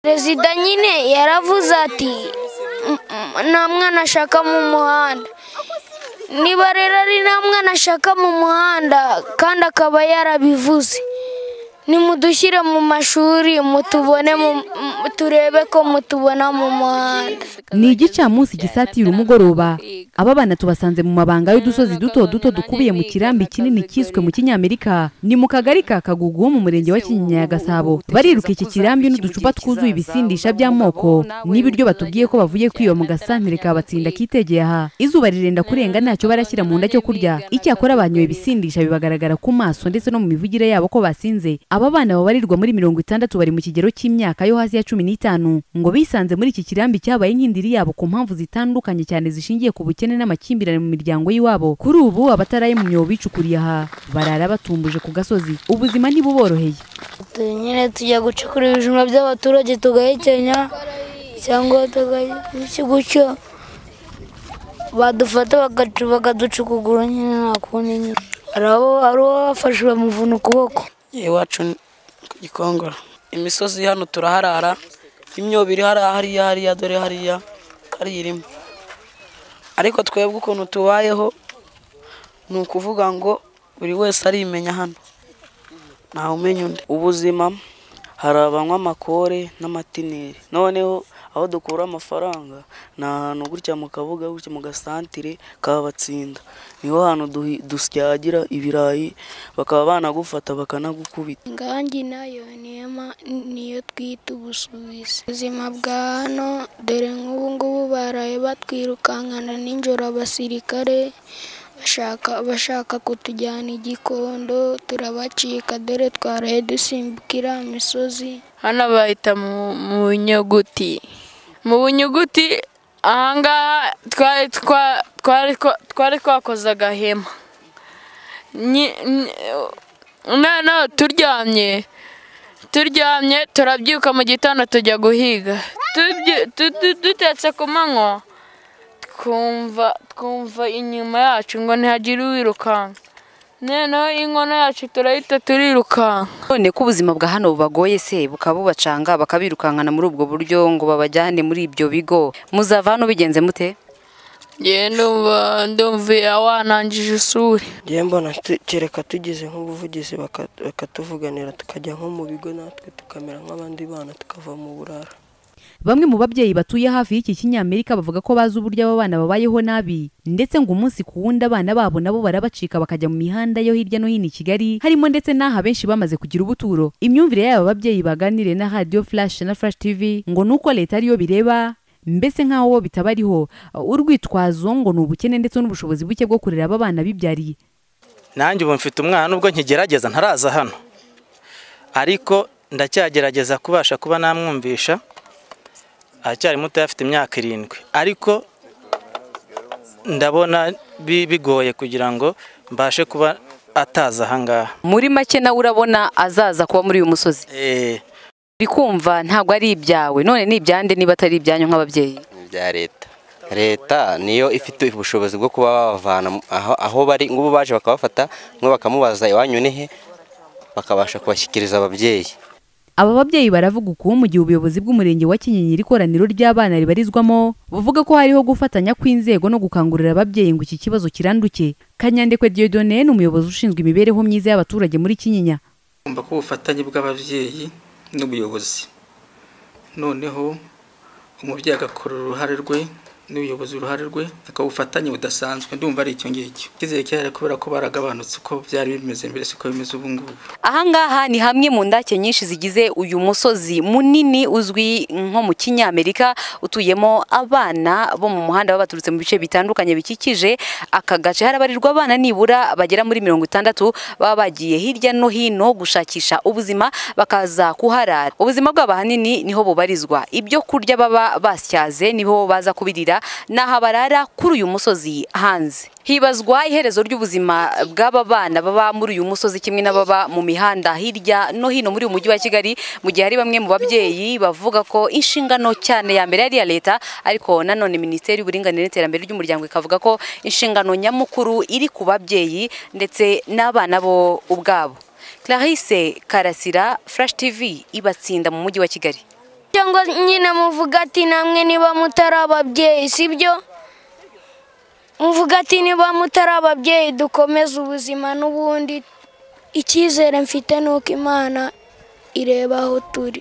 Perezida nyine yaravuze ati nta mwana ashaka mu muhanda. Niba rero ari nta mwana ashaka mu muhanda kandi akaba yarabivuze, nimudushyire mu mashuri mutubone turebe ko mutubona mu muhanda. Ni igicamunsi gisatira umugoroba. Aba bana tubasanze mu mabanga y'udusozi duto duto dukubiye mu kirambi kinini kiswe mu Kinyamerika. Ni mu kagari ka Kagugu mu murenge wa Kinyinya ya Gasabo. Bariruka iki kirambi n'uducupa twuzuye ibisindisha by'amoko n'ibiryo batubwiye ko bavuye kwiba mu gasantere kabatsinda kitegeye aha. Izuba rirenda kurenga ntacyo barashyira mu nda cyo kurya. Icyakora banyoye ibisindisha bibagaragara ku maso ndetse no mu mivugire yabo ko basinze. Aba bana babarirwa muri 60 bari mu kigero cy'imyaka yo hasi ya 15 ngo bisanze muri iki kirambi cyabaye nk'indiri yabo ku mpamvu zitandukanye cyane zishingiye ku bukene n'amakimbirane mu miryango y'iwabo. Kuri ubu abataraye mu myobo bicukuriye aha barara batumbuje ku gasozi. Ubuzima ntibuboroheye. Nyine tujya gucukura ibijumba by'abaturage tugahekenya cyangwa tugahityo badufata bakaducukugura nyine nta kundi nyine. Hari abafashe bamuvuna ukuboko. Iwacu Gikongoro imisozi hano turaharara, imyobo iri hariya dore hariya irimo. Ariko twebwe ukuntu tubayeho ni ukuvuga ngo buri wese arimenya hano, ntawe umenya undi. Ubuzima hari abanywa amakore n'amatineri, noneho aho dukura amafaranga ni ahantu gutya mu kabuga gutya mu gasantire kabatsinda, niho hantu dusyagira ibirayi bakaba banagufata bakanagukubita. Ingangi nayo niyo twita ubusubizi. Ubuzima bwa hano dore nk'ubu ngubu baraye batwirukankana nijoro abasirikare bashaka kutujyana Igikondo, turabacika dore twaraye dusimbukira imisozi. Hano bahita mu Bunyuguti. Mu Bunyuguti ahangaha twari twakoze agahema. Noneho turyamye turabyuka mu gitondo tujya guhiga. Dutetse ku manywa twumva inyuma yacu ngo ntihagire uwirukanka. Noneho inkono yacu turahita turirukanka. None ko ubuzima bwa hano bubagoye se bukabubacanga bakabirukankana muri ubwo buryo ngo babajyane muri ibyo bigo, muzava hano bigenze mute? Ndumva wanangije isuri. Mbona kereka tugize nk'ubuvugizi bakatuvuganira tukajya nko mu bigo natwe tukamera nk'abandi bana tukava mu burara. Bamwe mu babyeyi batuye hafi y'iki Kinyamerika bavuga ko bazi uburyo aba bana babayeho nabi, ndetse ngo umunsi ku wundi abana babo nabo barabacika bakajya mu mihanda yo hirya no hino i Kigali, harimo ndetse n'aha benshi bamaze kugira ubuturo. Imyumvire y'aba babyeyi baganire na Radio Flash na Flash TV ngo nuko leta ariyo bireba, mbese nk'aho bitabariho urwitwazo ngo ni ubukene ndetse n'ubushobozi buke bwo kurera aba bana bibyariye. Nanjye ubu mfite umwana nubwo nkigerageza ntaraza hano, ariko ndacyagerageza kubasha kuba namwumvisha. Acyari muto afite imyaka 7, ariko ndabona bigoye kugira ngo mbashe kuba ataza ahangaha. Muri make nawe urabona azaza kuba muri uyu musozi? Bikumva ntabwo ari ibyawe, none ni ibyande niba atari ibyanyu nk'ababyeyi? Bya leta niyo ifite ubushobozi bwo kuba bavana aho bari, ngubu baje bakabafata mwe bakamubaza iwanyu nihe bakabasha kubashyikiriza ababyeyi. Aba babyeyi baravuga uko mu gihe ubuyobozi bw'umurenge wa Kinyinya ikoraniro ry'abana ribarizwamo buvuga ko hariho gufatanya kw'inzego no gukangurira ababyeyi ngo iki kibazo kiranduke. Kanyandekwe Dieudonné ni umuyobozi ushinzwe imibereho myiza y'abaturage muri Kinyinya. Umva ko ubufatanye bw'ababyeyi n'ubuyobozi, noneho umubyeyi agakora uruhare rwe n'ubuyobozi uruhare rwe, akabufatanye budasanzwe. Ndumva ari icyo ngicyo kizeye cyane kubera ko baragabanutse uko byari bimeze mbere siko bimeze ubu ngubu. Ahangaha ni hamwe mu ndake nyinshi zigize uyu musozi munini uzwi nko mu Kinyamerika, utuyemo abana bo mu muhanda baturutse mu bice bitandukanye bikikije aka gace. Harabarirwa abana nibura bagera muri 60 baba bagiye hirya no hino gushakisha ubuzima bakaza kuharara. Ubuzima bwabo hanini niho bubarizwa, ibyo kurya baba basyaze niho baza kubirira naho barara kuri uyu musozi hanze. Hibazwa iherezo ry'ubuzima bw'aba bana baba muri uyu musozi kimwe n'ababa mu mihanda hirya no hino muri uyu mujyi wa Kigali, mu gihe hari bamwe mu babyeyi bavuga ko inshingano cyane ya mbere ari ya leta, ariko nanone Minisiteri y'Uburinganire n'Iterambere ry'Umuryango ikavuga ko inshingano nyamukuru iri ku babyeyi ndetse n'abana bo ubwabo. Clarisse Karasira, Flash TV, ibatsinda mu mujyi wa Kigali. cyangwa nyine muvuga ati namwe niba mutari ababyeyi sibyo muvuga ati niba mutari ababyeyi dukomeze ubuzima n'ubundi icyizere mfite nuko Imana ireba aho turi.